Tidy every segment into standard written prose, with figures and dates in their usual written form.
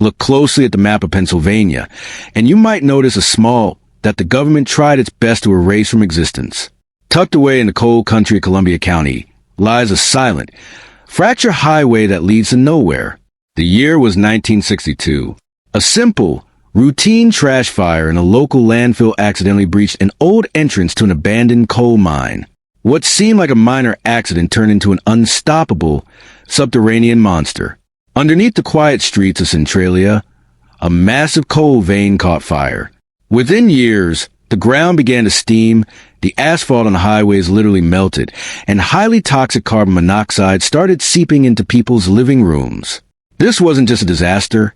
Look closely at the map of Pennsylvania, and you might notice a small that the government tried its best to erase from existence. Tucked away in the coal country of Columbia County lies a silent, fractured highway that leads to nowhere. The year was 1962. A simple, routine trash fire in a local landfill accidentally breached an old entrance to an abandoned coal mine. What seemed like a minor accident turned into an unstoppable, subterranean monster. Underneath the quiet streets of Centralia, a massive coal vein caught fire. Within years, the ground began to steam, the asphalt on the highways literally melted, and highly toxic carbon monoxide started seeping into people's living rooms. This wasn't just a disaster.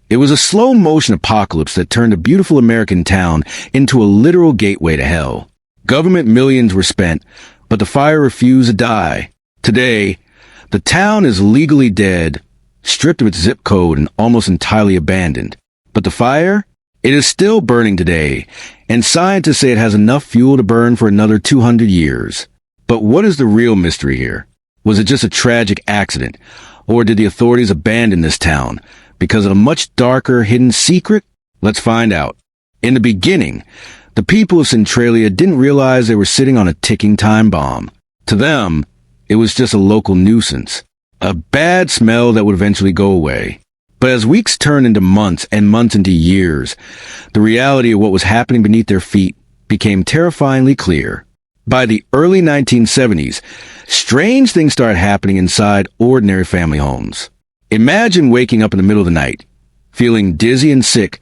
It was a slow-motion apocalypse that turned a beautiful American town into a literal gateway to hell. Government millions were spent, but the fire refused to die. Today, the town is legally dead, stripped of its zip code and almost entirely abandoned. But the fire? It is still burning today, and scientists say it has enough fuel to burn for another 200 years. But what is the real mystery here? Was it just a tragic accident, or did the authorities abandon this town because of a much darker, hidden secret? Let's find out. In the beginning, the people of Centralia didn't realize they were sitting on a ticking time bomb. To them, it was just a local nuisance, a bad smell that would eventually go away. But as weeks turned into months and months into years, the reality of what was happening beneath their feet became terrifyingly clear. By the early 1970s, strange things started happening inside ordinary family homes. Imagine waking up in the middle of the night, feeling dizzy and sick,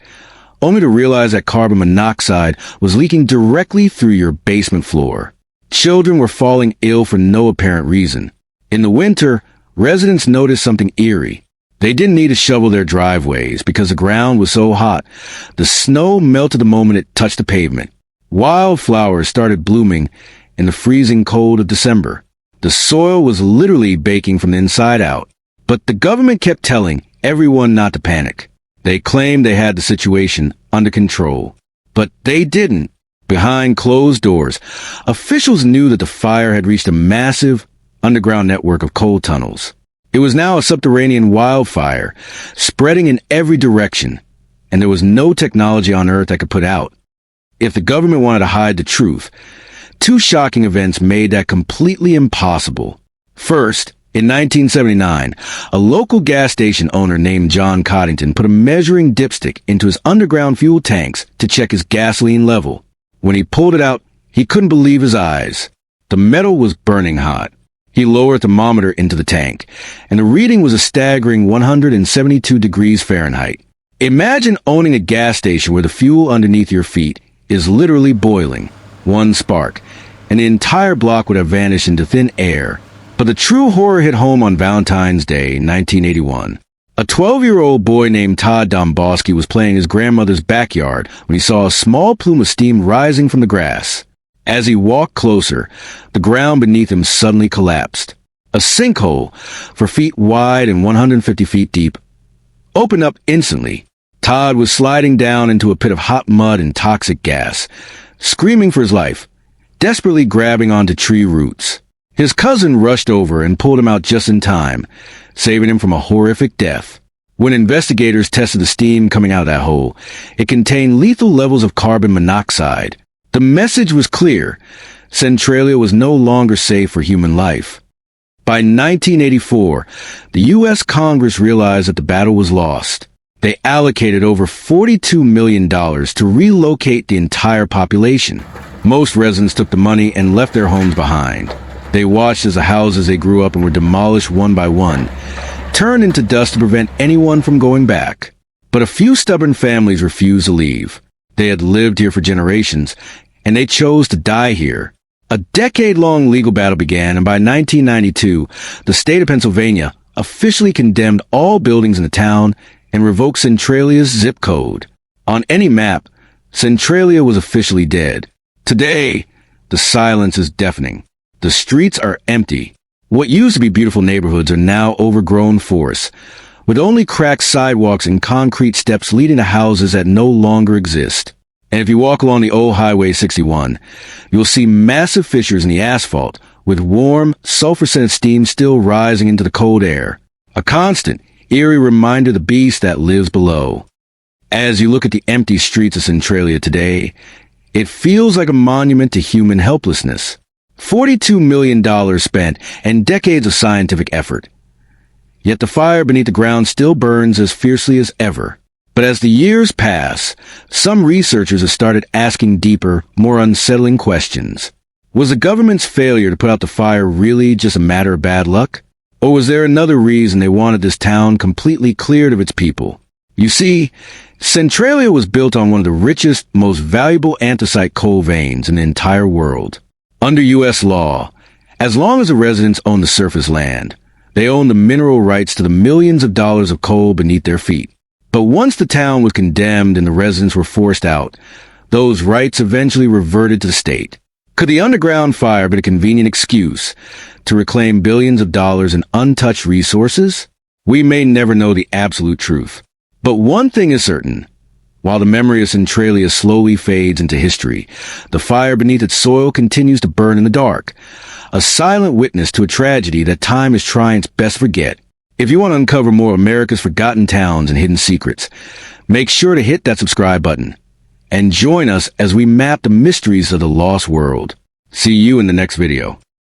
only to realize that carbon monoxide was leaking directly through your basement floor. Children were falling ill for no apparent reason. In the winter, residents noticed something eerie. They didn't need to shovel their driveways because the ground was so hot. The snow melted the moment it touched the pavement. Wildflowers started blooming in the freezing cold of December. The soil was literally baking from the inside out. But the government kept telling everyone not to panic. They claimed they had the situation under control. But they didn't. Behind closed doors, officials knew that the fire had reached a massive underground network of coal tunnels. It was now a subterranean wildfire, spreading in every direction, and there was no technology on Earth that could put out. If the government wanted to hide the truth, two shocking events made that completely impossible. First, in 1979, a local gas station owner named John Coddington put a measuring dipstick into his underground fuel tanks to check his gasoline level. When he pulled it out, he couldn't believe his eyes. The metal was burning hot. He lowered the thermometer into the tank, and the reading was a staggering 172 degrees Fahrenheit. Imagine owning a gas station where the fuel underneath your feet is literally boiling. One spark, and the entire block would have vanished into thin air. But the true horror hit home on Valentine's Day, 1981. A 12-year-old boy named Todd Domboski was playing in his grandmother's backyard when he saw a small plume of steam rising from the grass. As he walked closer, the ground beneath him suddenly collapsed. A sinkhole, 4 feet wide and 150 feet deep, opened up instantly. Todd was sliding down into a pit of hot mud and toxic gas, screaming for his life, desperately grabbing onto tree roots. His cousin rushed over and pulled him out just in time, saving him from a horrific death. When investigators tested the steam coming out of that hole, it contained lethal levels of carbon monoxide. The message was clear. Centralia was no longer safe for human life. By 1984, the U.S. Congress realized that the battle was lost. They allocated over $42 million to relocate the entire population. Most residents took the money and left their homes behind. They watched as the houses they grew up in were demolished one by one, turned into dust to prevent anyone from going back. But a few stubborn families refused to leave. They had lived here for generations, and they chose to die here. A decade-long legal battle began, and by 1992, the state of Pennsylvania officially condemned all buildings in the town and revoked Centralia's zip code. On any map, Centralia was officially dead. Today, the silence is deafening. The streets are empty. What used to be beautiful neighborhoods are now overgrown forests, with only cracked sidewalks and concrete steps leading to houses that no longer exist. And if you walk along the old Highway 61, you'll see massive fissures in the asphalt, with warm, sulfur-scented steam still rising into the cold air. A constant, eerie reminder of the beast that lives below. As you look at the empty streets of Centralia today, it feels like a monument to human helplessness. $42 million spent and decades of scientific effort. Yet the fire beneath the ground still burns as fiercely as ever. But as the years pass, some researchers have started asking deeper, more unsettling questions. Was the government's failure to put out the fire really just a matter of bad luck? Or was there another reason they wanted this town completely cleared of its people? You see, Centralia was built on one of the richest, most valuable anthracite coal veins in the entire world. Under U.S. law, as long as the residents own the surface land, they own the mineral rights to the millions of dollars of coal beneath their feet. But once the town was condemned and the residents were forced out, those rights eventually reverted to the state. Could the underground fire be a convenient excuse to reclaim billions of dollars in untouched resources? We may never know the absolute truth. But one thing is certain. While the memory of Centralia slowly fades into history, the fire beneath its soil continues to burn in the dark, a silent witness to a tragedy that time is trying its best to forget. If you want to uncover more of America's forgotten towns and hidden secrets, make sure to hit that subscribe button and join us as we map the mysteries of the lost world. See you in the next video.